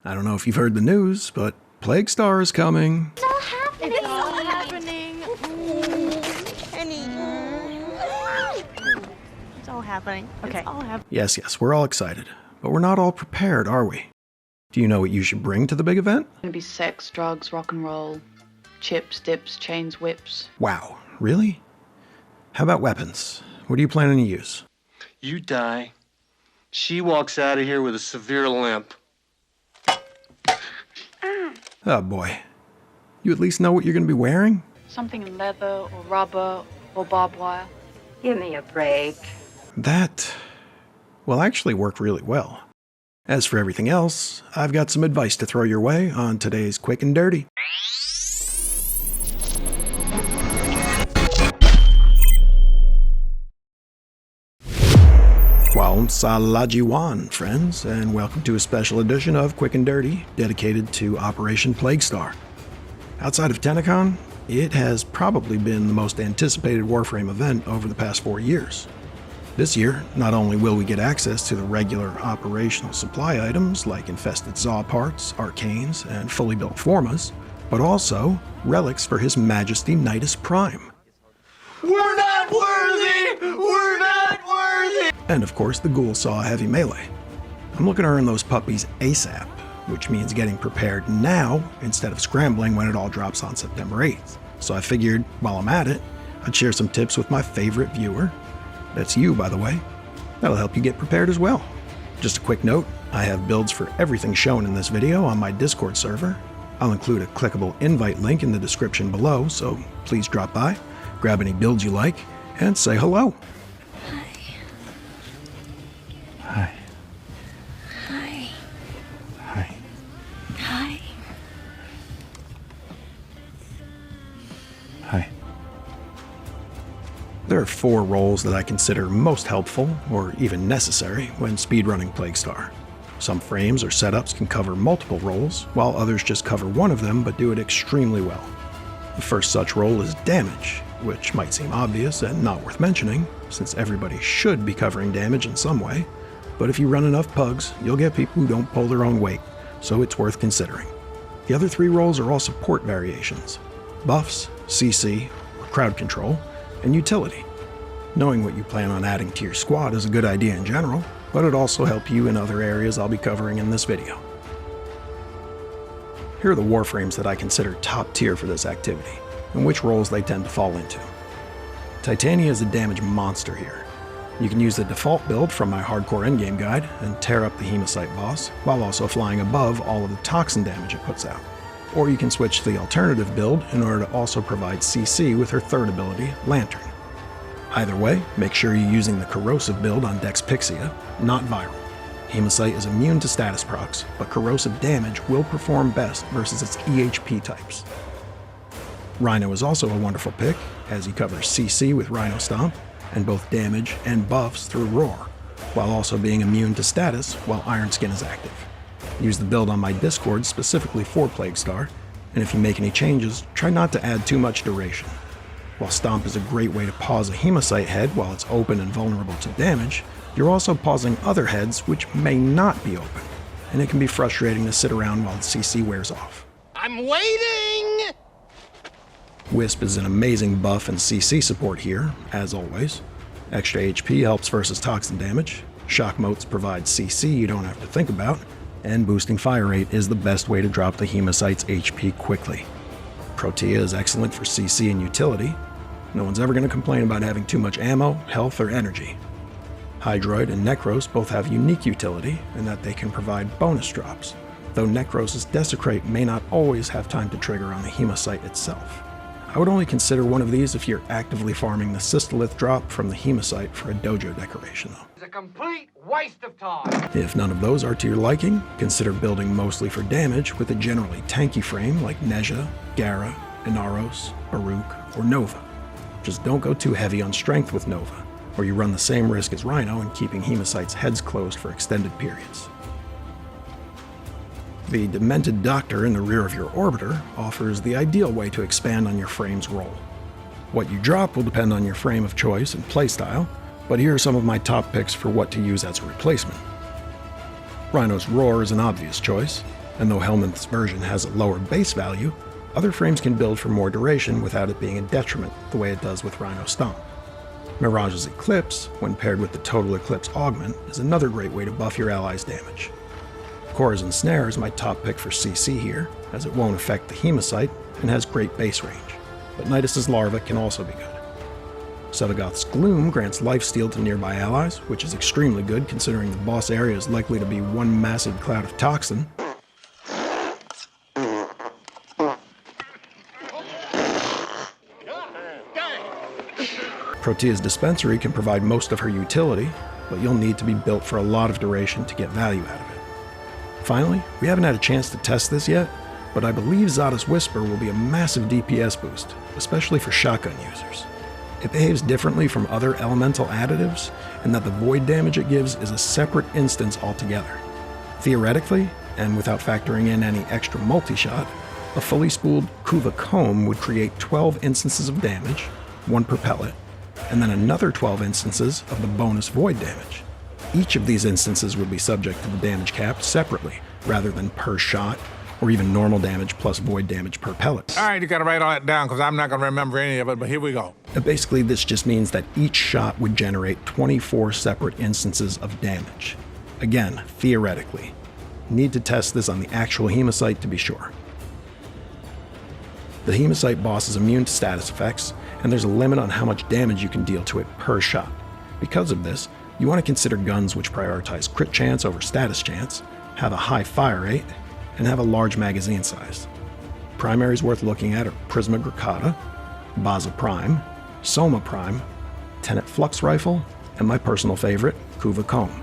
I don't know if you've heard the news, but Plague Star is coming. It's all happening. It's all happening. It's all happening. Okay. It's all happening. Yes, we're all excited, but we're not all prepared, are we? Do you know what you should bring to the big event? It's gonna be sex, drugs, rock and roll, chips, dips, chains, whips. Wow, really? How about weapons? What are you planning to use? You die. She walks out of here with a severe limp. Oh boy. You at least know what you're going to be wearing? Something in leather or rubber or barbed wire. Give me a break. That will actually work really well. As for everything else, I've got some advice to throw your way on today's Quick and Dirty. Salajiwan, friends, and welcome to a special edition of Quick and Dirty dedicated to Operation Plague Star. Outside of Tennocon, it has probably been the most anticipated Warframe event over the past 4 years. This year, not only will we get access to the regular operational supply items like Infested Zaw parts, Arcanes, and fully built Formas, but also relics for His Majesty Nidus Prime. We're not worthy! We're not worthy! And of course, the Ghoul Saw heavy melee. I'm looking to earn those puppies ASAP, which means getting prepared now instead of scrambling when it all drops on September 8th. So I figured, while I'm at it, I'd share some tips with my favorite viewer. That's you, by the way. That'll help you get prepared as well. Just a quick note, I have builds for everything shown in this video on my Discord server. I'll include a clickable invite link in the description below, so please drop by, grab any builds you like, and say hello. Hi. Hi. Hi. Hi. Hi. There are 4 roles that I consider most helpful, or even necessary, when speedrunning Plague Star. Some frames or setups can cover multiple roles, while others just cover one of them but do it extremely well. The first such role is damage, which might seem obvious and not worth mentioning, since everybody should be covering damage in some way, but if you run enough pugs, you'll get people who don't pull their own weight, so it's worth considering. The other 3 roles are all support variations: buffs, CC, or crowd control, and utility. Knowing what you plan on adding to your squad is a good idea in general, but it also helps you in other areas I'll be covering in this video. Here are the warframes that I consider top tier for this activity, and which roles they tend to fall into. Titania is a damage monster here. You can use the default build from my hardcore endgame guide and tear up the Hemocyte boss, while also flying above all of the toxin damage it puts out. Or you can switch to the alternative build in order to also provide CC with her third ability, Lantern. Either way, make sure you're using the corrosive build on Dex Pixia, not viral. Hemocyte is immune to status procs, but corrosive damage will perform best versus its EHP types. Rhino is also a wonderful pick, as he covers CC with Rhino Stomp, and both damage and buffs through Roar, while also being immune to status while Iron Skin is active. Use the build on my Discord specifically for Plague Star, and if you make any changes, try not to add too much duration. While Stomp is a great way to pause a Hemocyte head while it's open and vulnerable to damage, you're also pausing other heads which may not be open, and it can be frustrating to sit around while the CC wears off. I'm waiting! Wisp is an amazing buff and CC support here, as always. Extra HP helps versus toxin damage, shock motes provide CC you don't have to think about, and boosting fire rate is the best way to drop the Hemocyte's HP quickly. Protea is excellent for CC and utility. No one's ever going to complain about having too much ammo, health, or energy. Hydroid and Necros both have unique utility in that they can provide bonus drops, though Necros' Desecrate may not always have time to trigger on the Hemocyte itself. I would only consider one of these if you're actively farming the Systolith drop from the Hemocyte for a dojo decoration though. It's a complete waste of time! If none of those are to your liking, consider building mostly for damage with a generally tanky frame like Nezha, Gara, Inaros, Baruch, or Nova. Just don't go too heavy on strength with Nova, or you run the same risk as Rhino in keeping Hemocyte's heads closed for extended periods. The Demented Doctor in the rear of your Orbiter offers the ideal way to expand on your frame's role. What you drop will depend on your frame of choice and playstyle, but here are some of my top picks for what to use as a replacement. Rhino's Roar is an obvious choice. And though Helminth's version has a lower base value, other frames can build for more duration without it being a detriment, the way it does with Rhino Stomp. Mirage's Eclipse, when paired with the Total Eclipse Augment, is another great way to buff your allies' damage. Corazon Snare is my top pick for CC here, as it won't affect the Hemocyte and has great base range, but Nidus's Larva can also be good. Sevagoth's Gloom grants lifesteal to nearby allies, which is extremely good considering the boss area is likely to be one massive cloud of toxin. Protea's Dispensary can provide most of her utility, but you'll need to be built for a lot of duration to get value out of it. Finally, we haven't had a chance to test this yet, but I believe Zada's Whisper will be a massive DPS boost, especially for shotgun users. It behaves differently from other elemental additives, in that the void damage it gives is a separate instance altogether. Theoretically, and without factoring in any extra multi-shot, a fully spooled Kuva Comb would create 12 instances of damage, one per pellet, and then another 12 instances of the bonus void damage. Each of these instances would be subject to the damage cap separately, rather than per shot, or even normal damage plus void damage per pellet. All right, you gotta write all that down because I'm not gonna remember any of it, but here we go. Basically, this just means that each shot would generate 24 separate instances of damage. Again, theoretically. Need to test this on the actual Hemocyte to be sure. The Hemocyte boss is immune to status effects, and there's a limit on how much damage you can deal to it per shot. Because of this, you want to consider guns which prioritize crit chance over status chance, have a high fire rate, and have a large magazine size. Primaries worth looking at are Prisma Gracata, Baza Prime, Soma Prime, Tenet Flux Rifle, and my personal favorite, Kuva Comb.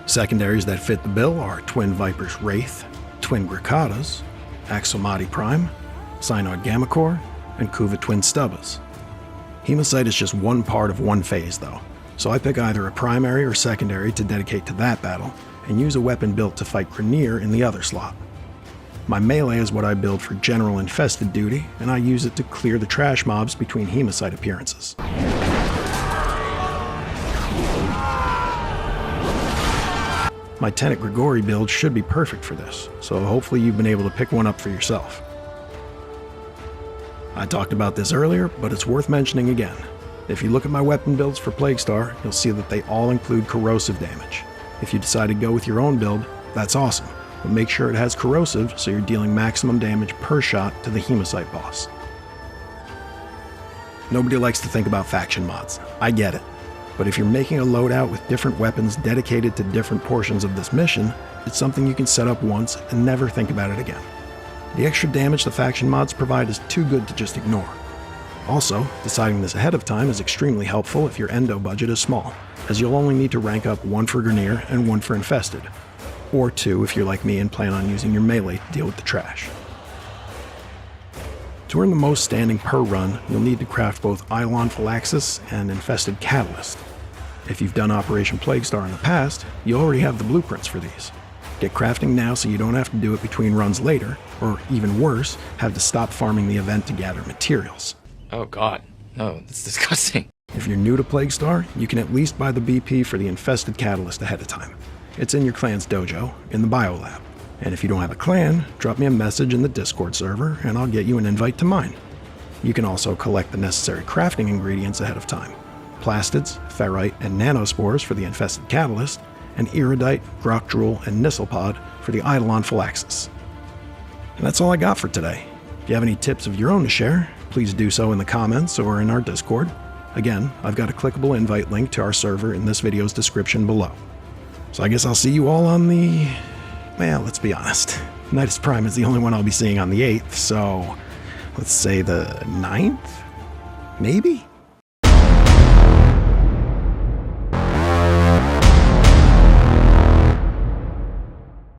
Secondaries that fit the bill are Twin Viper's Wraith, Twin Gracatas, Axomati Prime, Synod Gammacore, and Kuva Twin Stubbas. Hemocyte is just one part of one phase though, so I pick either a primary or secondary to dedicate to that battle, and use a weapon built to fight Grineer in the other slot. My melee is what I build for general infested duty, and I use it to clear the trash mobs between Hemocyte appearances. My Tenet Grigori build should be perfect for this, so hopefully you've been able to pick one up for yourself. I talked about this earlier, but it's worth mentioning again. If you look at my weapon builds for Plaguestar, you'll see that they all include corrosive damage. If you decide to go with your own build, that's awesome, but make sure it has corrosive so you're dealing maximum damage per shot to the Hemocyte boss. Nobody likes to think about faction mods, I get it, but if you're making a loadout with different weapons dedicated to different portions of this mission, it's something you can set up once and never think about it again. The extra damage the faction mods provide is too good to just ignore. Also, deciding this ahead of time is extremely helpful if your endo budget is small, as you'll only need to rank up one for Grineer and one for Infested, or two if you're like me and plan on using your melee to deal with the trash. To earn the most standing per run, you'll need to craft both Eidolon Phylaxis and Infested Catalyst. If you've done Operation Plaguestar in the past, you already have the blueprints for these. Get crafting now so you don't have to do it between runs later, or even worse, have to stop farming the event to gather materials. Oh god, no, that's disgusting. If you're new to Plaguestar, you can at least buy the BP for the Infested Catalyst ahead of time. It's in your clan's dojo, in the Biolab. And if you don't have a clan, drop me a message in the Discord server and I'll get you an invite to mine. You can also collect the necessary crafting ingredients ahead of time. Plastids, ferrite, and nanospores for the Infested Catalyst, and iridite, grok drool, and nisselpod for the Eidolon Phylaxis. And that's all I got for today. If you have any tips of your own to share, please do so in the comments or in our Discord. Again, I've got a clickable invite link to our server in this video's description below. So I guess I'll see you all on the... well, let's be honest. Nidus Prime is the only one I'll be seeing on the 8th, so let's say the 9th? Maybe?